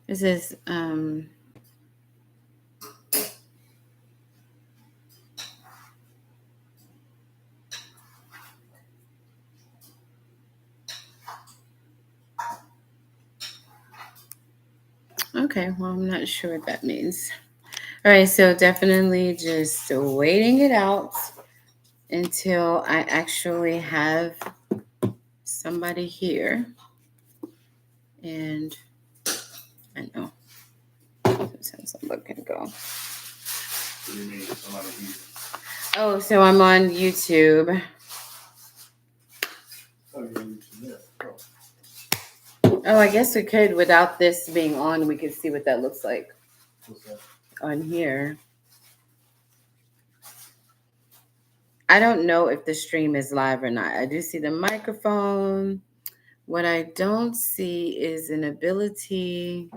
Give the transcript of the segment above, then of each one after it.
It says, okay, well, I'm not sure what that means. All right, so definitely just waiting it out until I actually have somebody here. And I know sometimes I'm looking go. Oh, so I'm on YouTube. Oh, I guess we could, without this being on, we could see what that looks like on here. I don't know if the stream is live or not. I do see the microphone. What I don't see is an ability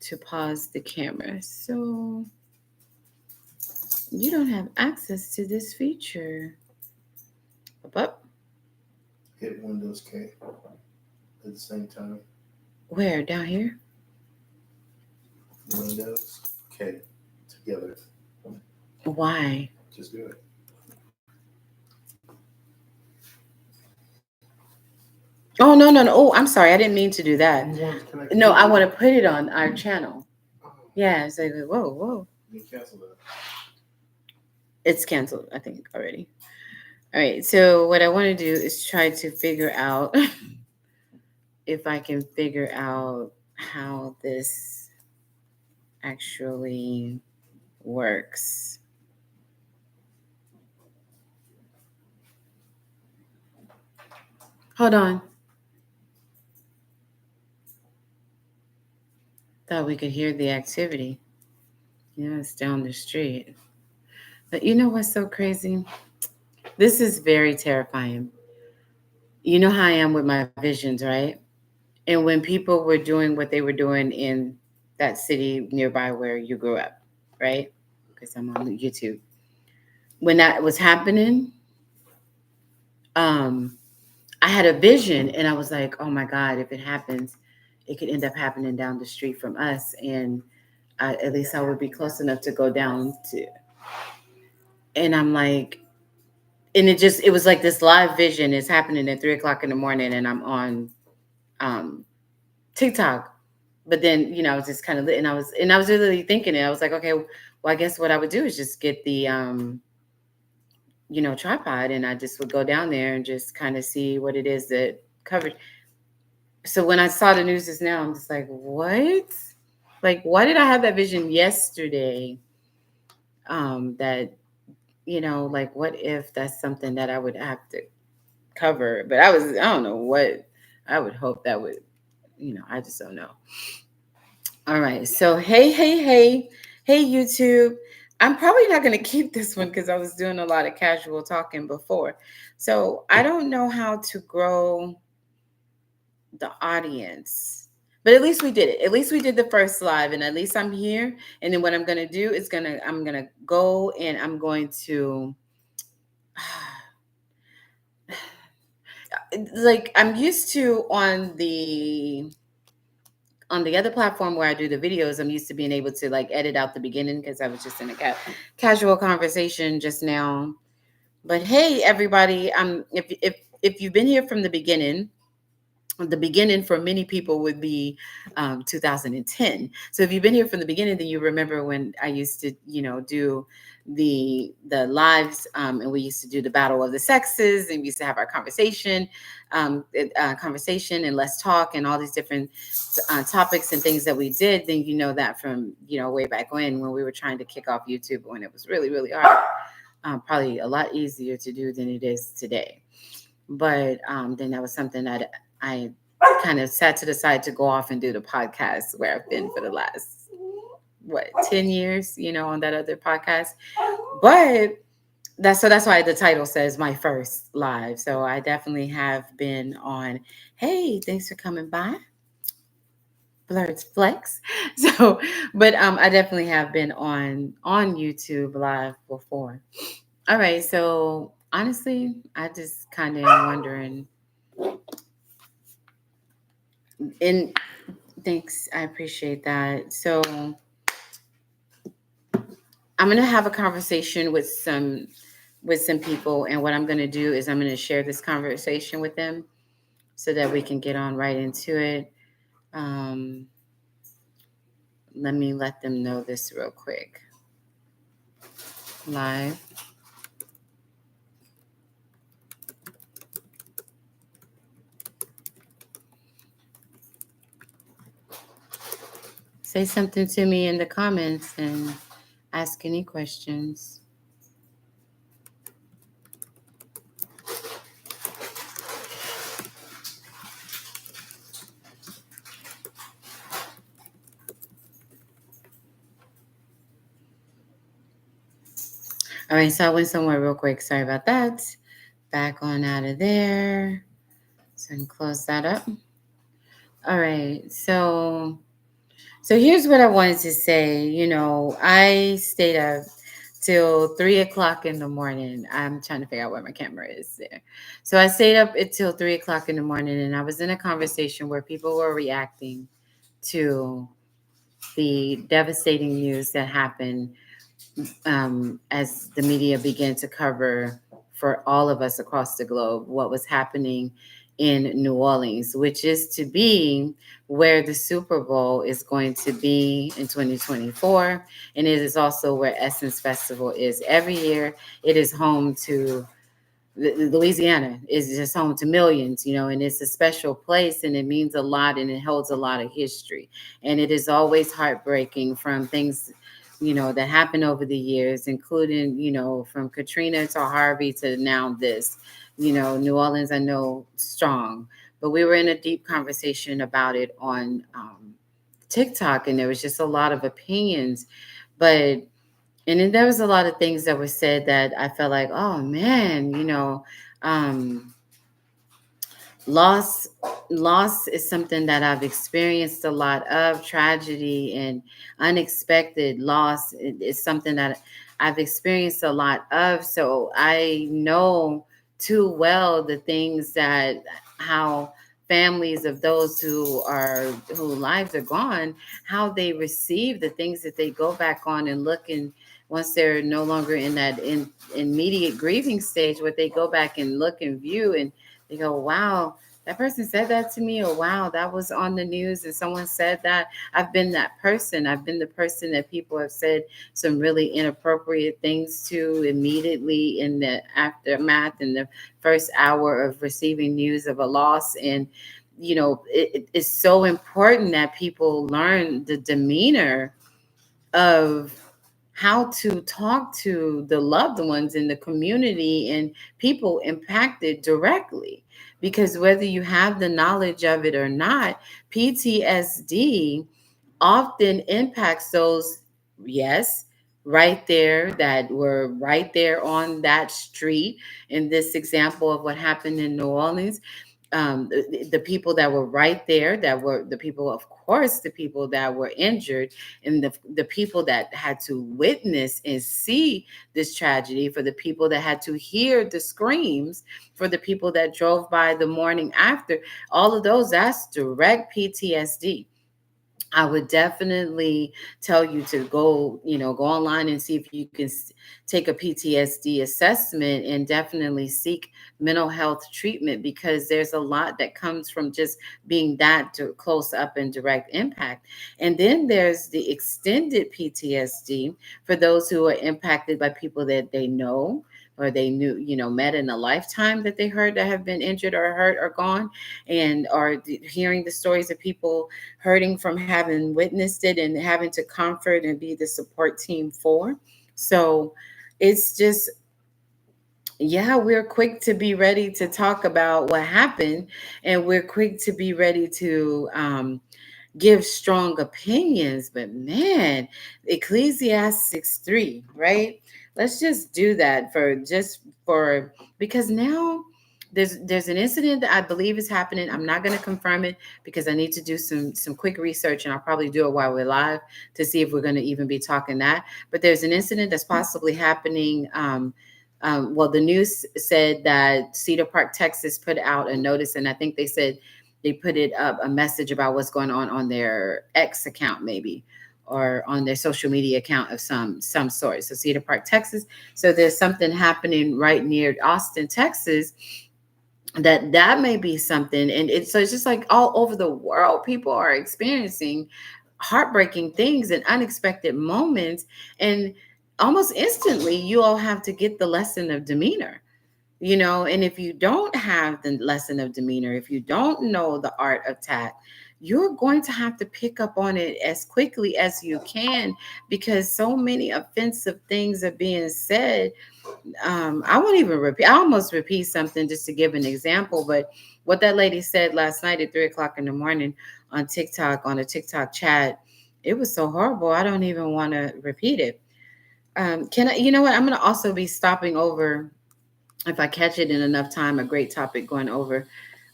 to pause the camera. So you don't have access to this feature. Up. Hit Windows K at the same time. Where? Down here? Windows K together. Why? Just do it. Oh, no. Oh, I'm sorry. I didn't mean to do that. No, I want to put it on our channel. Yeah, it's like, whoa. You cancel that. It's canceled, I think, already. All right, so what I want to do is try to figure out if I can figure out how this actually works. Hold on. Thought we could hear the activity. Yeah, it's down the street. But you know what's so crazy? This is very terrifying. You know how I am with my visions, right? And when people were doing what they were doing in that city nearby where you grew up, right? Because I'm on YouTube. When that was happening, um, I had a vision and I was like, oh my God, if it happens, it could end up happening down the street from us. And at least I would be close enough to go down to. And I'm like, and it was like this live vision is happening at 3 o'clock in the morning and I'm on um, TikTok. But then, I was just kind of, and I was really thinking it. I was like, okay, well, I guess what I would do is just get the, tripod and I just would go down there and just kind of see what it is that covered. So when I saw the news just now, I'm just like, what? Like, why did I have that vision yesterday? That, like, what if that's something that I would have to cover? But I don't know what I would hope that would, I just don't know. All right. So, hey, YouTube. I'm probably not going to keep this one because I was doing a lot of casual talking before. So, I don't know how to grow the audience. But at least we did it. At least we did the first live and at least I'm here. And then what I'm going to do is I'm going to go and I'm going to like I'm used to on the other platform where I do the videos, I'm used to being able to like edit out the beginning because I was just in a casual conversation just now. But hey, everybody, if you've been here from the beginning for many people would be 2010. So if you've been here from the beginning, then you remember when I used to, do the lives, and we used to do the battle of the sexes, and we used to have our conversation and let's talk and all these different topics and things that we did. Then you know that from way back when we were trying to kick off YouTube when it was really really hard. Probably a lot easier to do than it is today. But then that was something that I kind of sat to the side to go off and do the podcast where I've been for the last 10 years, on that other podcast. But that's why the title says my first live. So I definitely have been on. Hey, thanks for coming by. Blurred's Flex. So, but I definitely have been on YouTube live before. All right, so honestly, I just kind of am wondering in Thanks. I appreciate that. So I'm gonna have a conversation with some people, and what I'm gonna do is I'm gonna share this conversation with them so that we can get on right into it. Um, Let me let them know this real quick. Live. Say something to me in the comments and ask any questions. All right, so I went somewhere real quick. Sorry about that. Back on out of there. So I can close that up. All right, so here's what I wanted to say. I stayed up till 3 o'clock in the morning. I'm trying to figure out where my camera is there. So I stayed up until 3 o'clock in the morning, and I was in a conversation where people were reacting to the devastating news that happened as the media began to cover for all of us across the globe what was happening in New Orleans, which is to be where the Super Bowl is going to be in 2024. And it is also where Essence Festival is every year. It is home to Louisiana is just home to millions, and it's a special place and it means a lot and it holds a lot of history. And it is always heartbreaking from things, that happened over the years, including, from Katrina to Harvey to now this, New Orleans, I know strong, but we were in a deep conversation about it on TikTok, and there was just a lot of opinions. But and then there was a lot of things that were said that I felt like, oh man, um, loss loss is something that I've experienced a lot of. Tragedy and unexpected loss is something that I've experienced a lot of. So I know too well the things that how families of those whose lives are gone, how they receive the things that they go back on and look, and once they're no longer in that immediate grieving stage, what they go back and look and view, and they go, wow, that person said that to me, or wow, that was on the news and someone said that. I've been that person. I've been the person that people have said some really inappropriate things to immediately in the aftermath, in the first hour of receiving news of a loss. And it's so important that people learn the demeanor of how to talk to the loved ones in the community and people impacted directly. Because whether you have the knowledge of it or not, PTSD often impacts those, yes, right there, that were right there on that street. In this example of what happened in New Orleans, the people that were right there, that were the people, of course, the people that were injured, and the people that had to witness and see this tragedy, for the people that had to hear the screams, for the people that drove by the morning after, all of those, that's direct PTSD. I would definitely tell you to go online and see if you can take a PTSD assessment, and definitely seek mental health treatment, because there's a lot that comes from just being that close up and direct impact. And then there's the extended PTSD for those who are impacted by people that they know or they knew, met in a lifetime, that they heard that have been injured or hurt or gone, and are hearing the stories of people hurting from having witnessed it and having to comfort and be the support team for. So it's just, yeah, we're quick to be ready to talk about what happened, and we're quick to be ready to give strong opinions. But man, Ecclesiastes 3, right? Let's just do that for because now there's an incident that I believe is happening. I'm not going to confirm it because I need to do some quick research, and I'll probably do it while we're live to see if we're going to even be talking that. But there's an incident that's possibly happening. Well, the news said that Cedar Park, Texas, put out a notice, and I think they said they put it up a message about what's going on their X account maybe, or on their social media account of some sort. So Cedar Park, Texas. So there's something happening right near Austin, Texas, that may be something. And it's just like all over the world people are experiencing heartbreaking things and unexpected moments, and almost instantly you all have to get the lesson of demeanor, and if you don't have the lesson of demeanor, if you don't know the art of tact, you're going to have to pick up on it as quickly as you can, because so many offensive things are being said. I won't even repeat. I almost repeat something just to give an example, but what that lady said last night at 3 o'clock in the morning on TikTok, on a TikTok chat, it was so horrible. I don't even want to repeat it. Can I? You know what? I'm going to also be stopping over, if I catch it in enough time, a great topic going over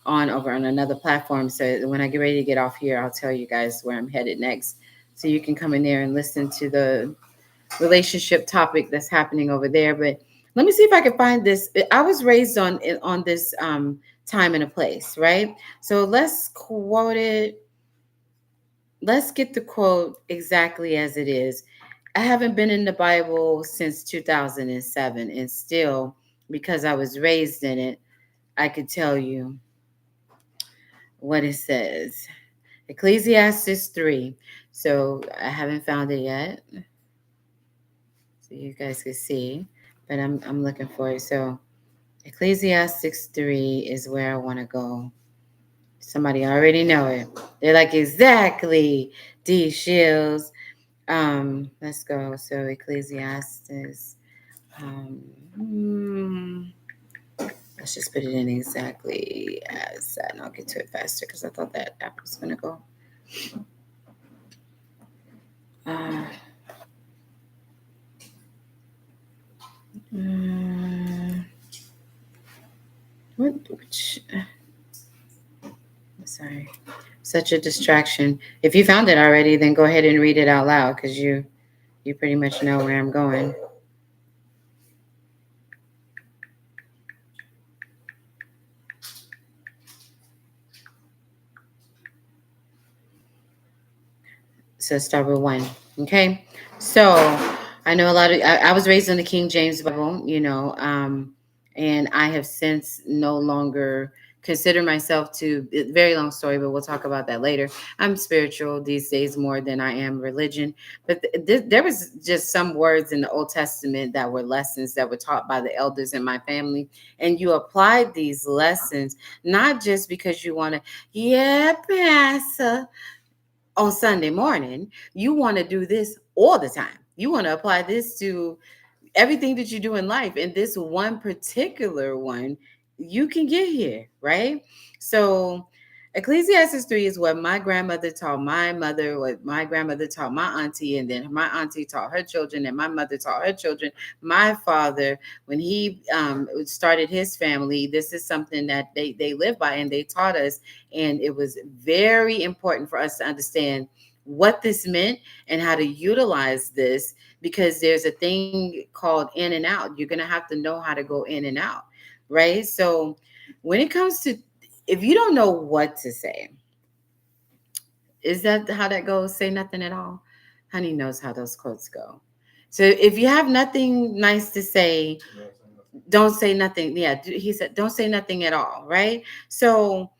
on another platform. So when I get ready to get off here, I'll tell you guys where I'm headed next, so you can come in there and listen to the relationship topic that's happening over there. But let me see if I can find this. I was raised on this time and a place, right? So let's quote it. Let's get the quote exactly as it is. I haven't been in the Bible since 2007, and still, because I was raised in it, I could tell you what it says. Ecclesiastes 3. So I haven't found it yet, so you guys can see, but I'm looking for it. So Ecclesiastes 3 is where I want to go. Somebody already know it. They're like, exactly, D Shields. Let's go. So Ecclesiastes. Um, hmm, let's just put it in exactly as that, and I'll get to it faster because I thought that app was gonna go. Uh, mm, what? Which? Sorry, such a distraction. If you found it already, then go ahead and read it out loud, because you pretty much know where I'm going. So start with 1. Okay. So I know a lot of, I was raised in the King James Bible, and I have since no longer consider myself to, very long story, but we'll talk about that later. I'm spiritual these days more than I am religion. But there was just some words in the Old Testament that were lessons that were taught by the elders in my family. And you applied these lessons, not just because you want to, yeah, Pastor, on Sunday morning. You want to do this all the time. You want to apply this to everything that you do in life. And this one particular one, you can get here, right? So Ecclesiastes 3 is what my grandmother taught my mother, what my grandmother taught my auntie, and then my auntie taught her children, and my mother taught her children. My father, when he started his family, this is something that they live by and they taught us. And it was very important for us to understand what this meant and how to utilize this, because there's a thing called in and out. You're going to have to know how to go in and out, right? So when it comes to, if you don't know what to say, is that how that goes? Say nothing at all. Honey knows how those quotes go. So if you have nothing nice to say, don't say nothing. Yeah, he said, don't say nothing at all, right? So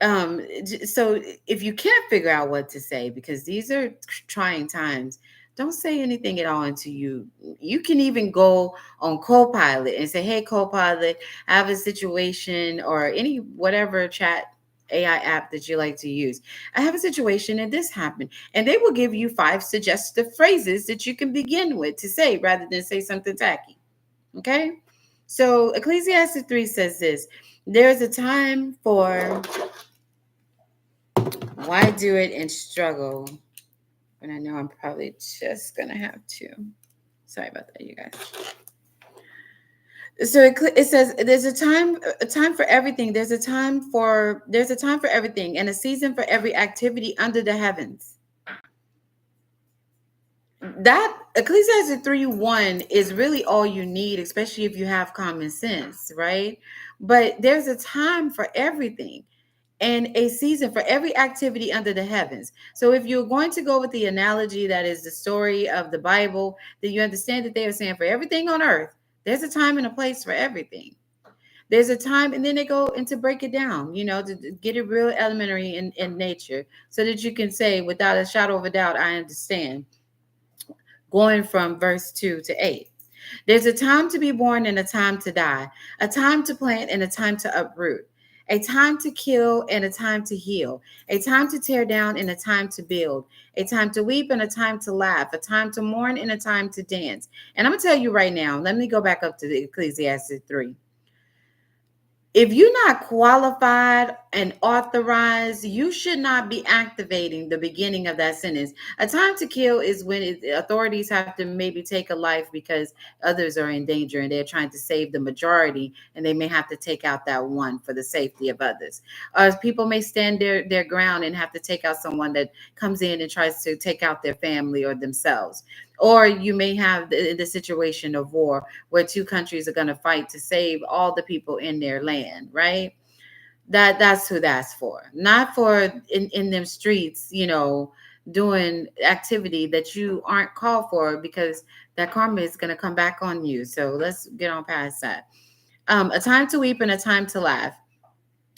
if you can't figure out what to say, because these are trying times, don't say anything at all until you can even go on Copilot and say, hey, Copilot, I have a situation, or any whatever chat AI app that you like to use. I have a situation and this happened. And they will give you 5 suggestive phrases that you can begin with to say, rather than say something tacky. Okay? So Ecclesiastes 3 says this: there's a time for why do it and struggle when I know I'm probably just gonna have to. Sorry about that, you guys. So it says there's a time for everything. There's a time for everything, and a season for every activity under the heavens. That Ecclesiastes 3:1 is really all you need, especially if you have common sense, right? But there's a time for everything. and a season for every activity under the heavens. So if you're going to go with the analogy that is the story of the Bible, then you understand that they are saying for everything on earth, there's a time and a place for everything. There's a time, and then they go into break it down, to get it real elementary in nature, so that you can say without a shadow of a doubt, I understand, going from verse 2 to 8. There's a time to be born and a time to die, a time to plant and a time to uproot, a time to kill and a time to heal, a time to tear down and a time to build, a time to weep and a time to laugh, a time to mourn and a time to dance. And I'm going to tell you right now, let me go back up to the Ecclesiastes 3. If you're not qualified and authorized, you should not be activating the beginning of that sentence. A time to kill is when authorities have to maybe take a life because others are in danger and they're trying to save the majority, and they may have to take out that one for the safety of others. People may stand their ground and have to take out someone that comes in and tries to take out their family or themselves. Or you may have the situation of war where two countries are going to fight to save all the people in their land, right? That's who that's for. Not for in them streets, doing activity that you aren't called for, because that karma is going to come back on you. So let's get on past that. A time to weep and a time to laugh,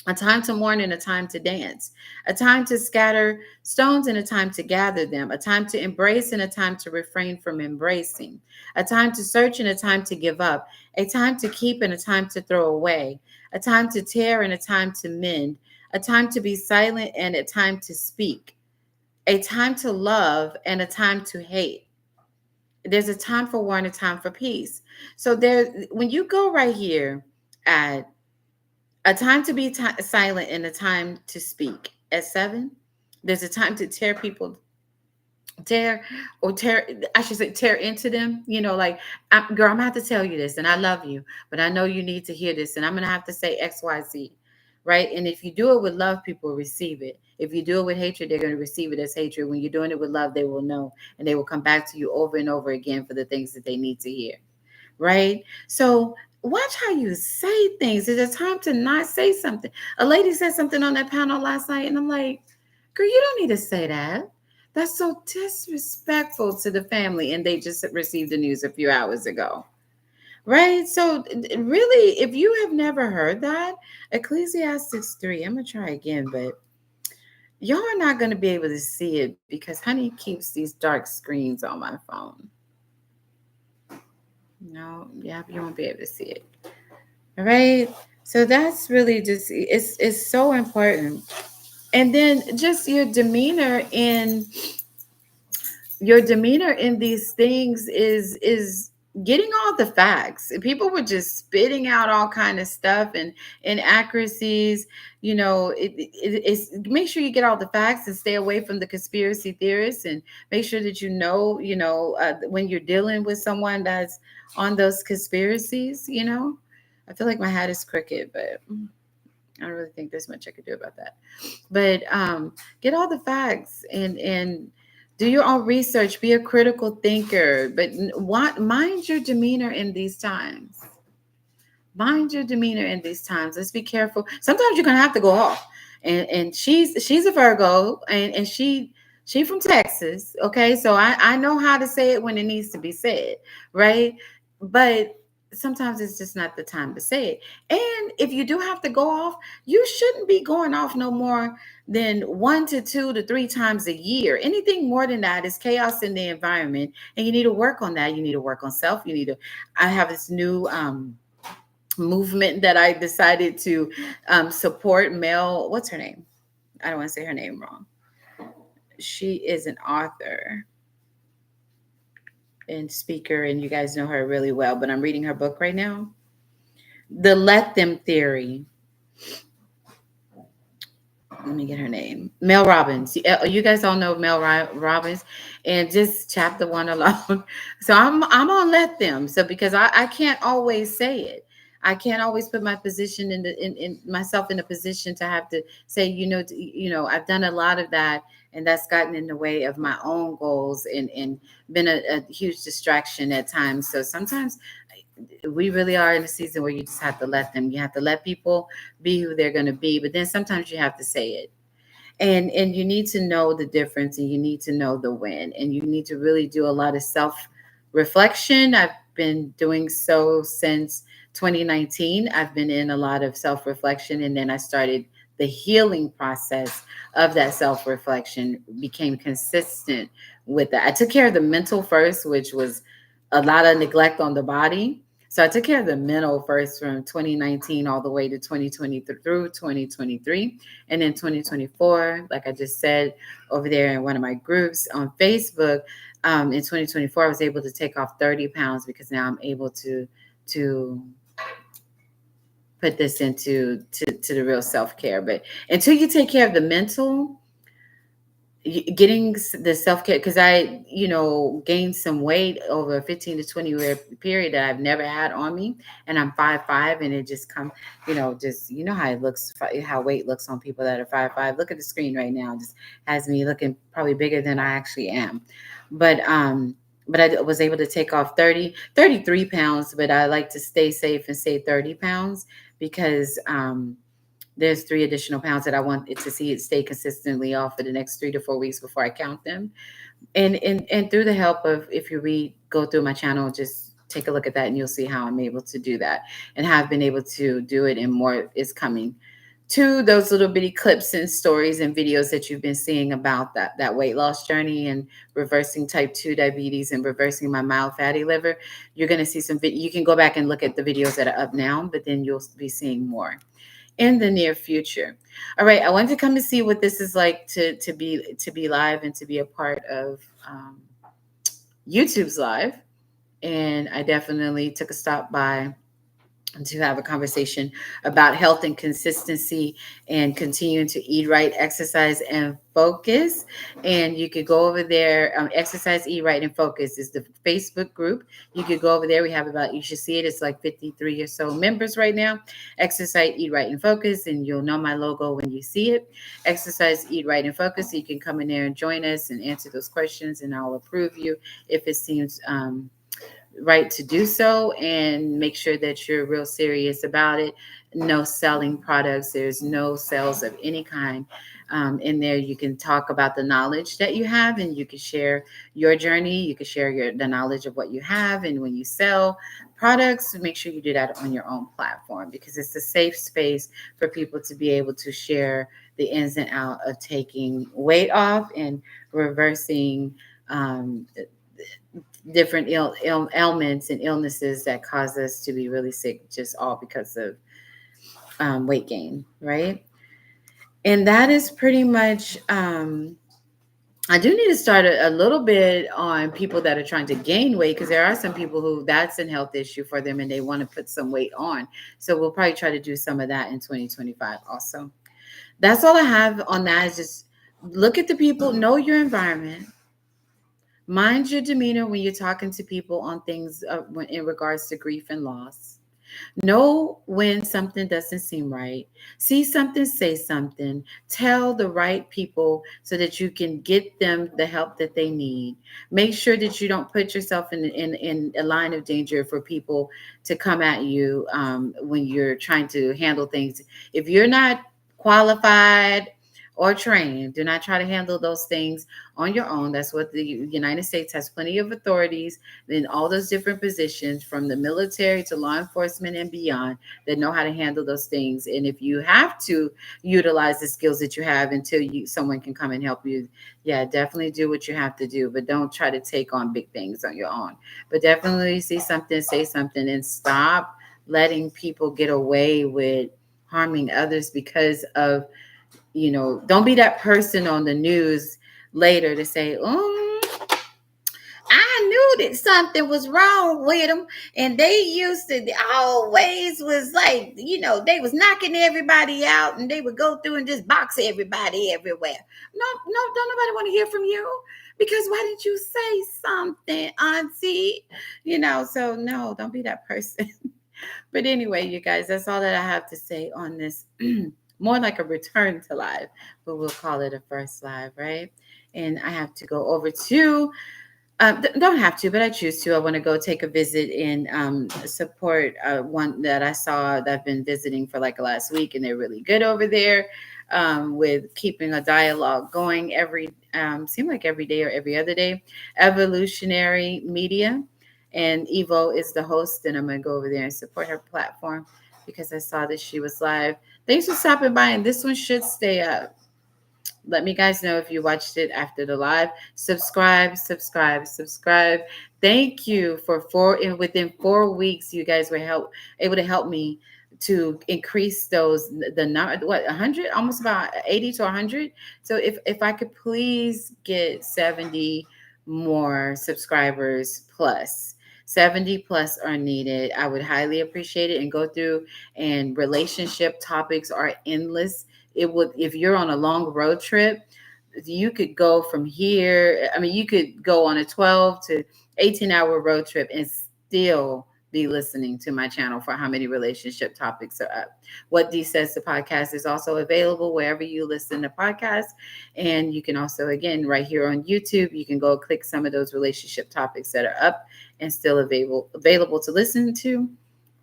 a time to mourn and a time to dance, a time to scatter stones and a time to gather them, a time to embrace and a time to refrain from embracing, a time to search and a time to give up, a time to keep and a time to throw away, a time to tear and a time to mend, a time to be silent and a time to speak, a time to love and a time to hate. There's a time for war and a time for peace. So when you go right here at a time to be silent and a time to speak. At 7, there's a time to tear people, tear or tear, I should say, tear into them. Like, girl, I'm gonna have to tell you this, and I love you, but I know you need to hear this, and I'm gonna have to say XYZ, right? And if you do it with love, people receive it. If you do it with hatred, they're going to receive it as hatred. When you're doing it with love, they will know, and they will come back to you over and over again for the things that they need to hear, right? So watch how you say things. There's a time to not say something. A lady said something on that panel last night, and I'm like, girl, you don't need to say that. That's so disrespectful to the family. And they just received the news a few hours ago. Right? So, really, if you have never heard that, Ecclesiastes 3, I'm going to try again, but y'all are not going to be able to see it because honey keeps these dark screens on my phone. No, yeah, you won't be able to see it. All right. So that's really just it's so important. And then just your demeanor in these things is getting all the facts. People were just spitting out all kind of stuff and inaccuracies. It's make sure you get all the facts and stay away from the conspiracy theorists, and make sure that when you're dealing with someone that's on those conspiracies. I feel like my hat is crooked, but I don't really think there's much I could do about that. But get all the facts and do your own research. Be a critical thinker, but mind your demeanor in these times. Mind your demeanor in these times. Let's be careful. Sometimes you're gonna have to go off. And she's a Virgo, and she from Texas. Okay, so I know how to say it when it needs to be said, right? But sometimes it's just not the time to say it. And if you do have to go off, you shouldn't be going off no more than 1 to 2 to 3 times a year. Anything more than that is chaos in the environment, and you need to work on that. You need to work on self. I have this new movement that I decided to support. Mel, what's her name? I don't want to say her name wrong. She is an author and speaker, and you guys know her really well, but I'm reading her book right now. The Let Them Theory. Let me get her name. Mel Robbins. You guys all know Mel Robbins, and just chapter 1 alone. So I'm on Let Them. So because I can't always say it. I can't always put my position in myself in a position to have to say, I've done a lot of that, and that's gotten in the way of my own goals and been a huge distraction at times. So sometimes we really are in a season where you just have to let them. You have to let people be who they're going to be, but then sometimes you have to say it. And you need to know the difference, and you need to know the when, and you need to really do a lot of self reflection. I've been doing so since 2019. I've been in a lot of self reflection, and then I started the healing process of that self reflection, became consistent with that. I took care of the mental first, which was a lot of neglect on the body. So I took care of the mental first from 2019 all the way to 2020 through 2023. And in 2024, like I just said over there in one of my groups on Facebook, in 2024, I was able to take off 30 pounds because now I'm able to put this to the real self care. But until you take care of the mental, getting the self-care, because I gained some weight over a 15 to 20 year period that I've never had on me, and I'm 5'5", and it just come, just how it looks, how weight looks on people that are 5'5". Look at the screen right now, it just has me looking probably bigger than I actually am. But I was able to take off 33 pounds, but I like to stay safe and say 30 pounds because there's 3 additional pounds that I want it to see it stay consistently off for the next 3 to 4 weeks before I count them. And through the help of, if you go through my channel, just take a look at that and you'll see how I'm able to do that and how I've been able to do it, and more is coming to those little bitty clips and stories and videos that you've been seeing about that weight loss journey and reversing type 2 diabetes and reversing my mild fatty liver. You're going to see you can go back and look at the videos that are up now, but then you'll be seeing more in the near future. All right, I wanted to come and see what this is like to be live and to be a part of YouTube's live. And I definitely took a stop by to have a conversation about health and consistency and continuing to eat right, exercise, and focus. And you could go over there. Exercise, eat right, and focus is the Facebook group. You could go over there. We have you should see it. It's like 53 or so members right now. Exercise, eat right, and focus. And you'll know my logo when you see it. Exercise, eat right, and focus. So you can come in there and join us and answer those questions, and I'll approve you if it seems right to do so, and make sure that you're real serious about it. No selling products. There's no sales of any kind in there. You can talk about the knowledge that you have, and you can share your journey. You can share the knowledge of what you have, and when you sell products, make sure you do that on your own platform, because it's a safe space for people to be able to share the ins and out of taking weight off and reversing different ailments and illnesses that cause us to be really sick, just all because of weight gain, right? And that is pretty much. I do need to start a little bit on people that are trying to gain weight, because there are some people who that's a health issue for them and they want to put some weight on. So we'll probably try to do some of that in 2025 also. That's all I have on that. Is just look at the people, know your environment. Mind your demeanor when you're talking to people on things in regards to grief and loss. Know when something doesn't seem right. See something, say something. Tell the right people so that you can get them the help that they need. Make sure that you don't put yourself in a line of danger for people to come at you when you're trying to handle things. If you're not qualified or trained, do not try to handle those things on your own. That's what the United States has plenty of authorities in all those different positions, from the military to law enforcement and beyond, that know how to handle those things. And if you have to utilize the skills that you have until someone can come and help you, yeah, definitely do what you have to do, but don't try to take on big things on your own. But definitely see something, say something, and stop letting people get away with harming others because of, don't be that person on the news later to say, I knew that something was wrong with them. And they used to always was like, they was knocking everybody out, and they would go through and just box everybody everywhere. No, don't nobody want to hear from you, because why didn't you say something, auntie? So no, don't be that person. But anyway, you guys, that's all that I have to say on this. More like a return to live, but we'll call it a first live, right? And I have to go over to Don't have to, but I choose to. I want to go take a visit and support one that I saw that I've been visiting for like last week, and they're really good over there with keeping a dialogue going seem like every day or every other day. Evolutionary Media, and Evo is the host, and I'm gonna go over there and support her platform because I saw that she was live. Thanks for stopping by, and this one should stay up. Let me guys know if you watched it after the live. Subscribe, subscribe, subscribe. Thank you for within 4 weeks, you guys were able to help me to increase the number, what, 100, almost about 80 to 100. So if I could please get 70 more subscribers plus. 70 plus are needed. I would highly appreciate it, and go through, and relationship topics are endless. It would, if you're on a long road trip, you could go from here, I mean, you could go on a 12 to 18-hour road trip and still be listening to my channel for how many relationship topics are up. What D Says, the podcast, is also available wherever you listen to podcasts. And you can also, again, right here on YouTube, you can go click some of those relationship topics that are up and still available to listen to.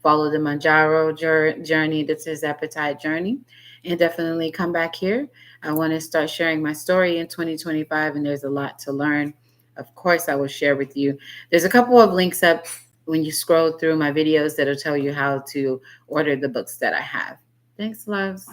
Follow the Manjaro journey, that's his appetite journey, and definitely come back here. I want to start sharing my story in 2025, and there's a lot to learn. Of course, I will share with you. There's a couple of links up when you scroll through my videos that'll tell you how to order the books that I have. Thanks, loves.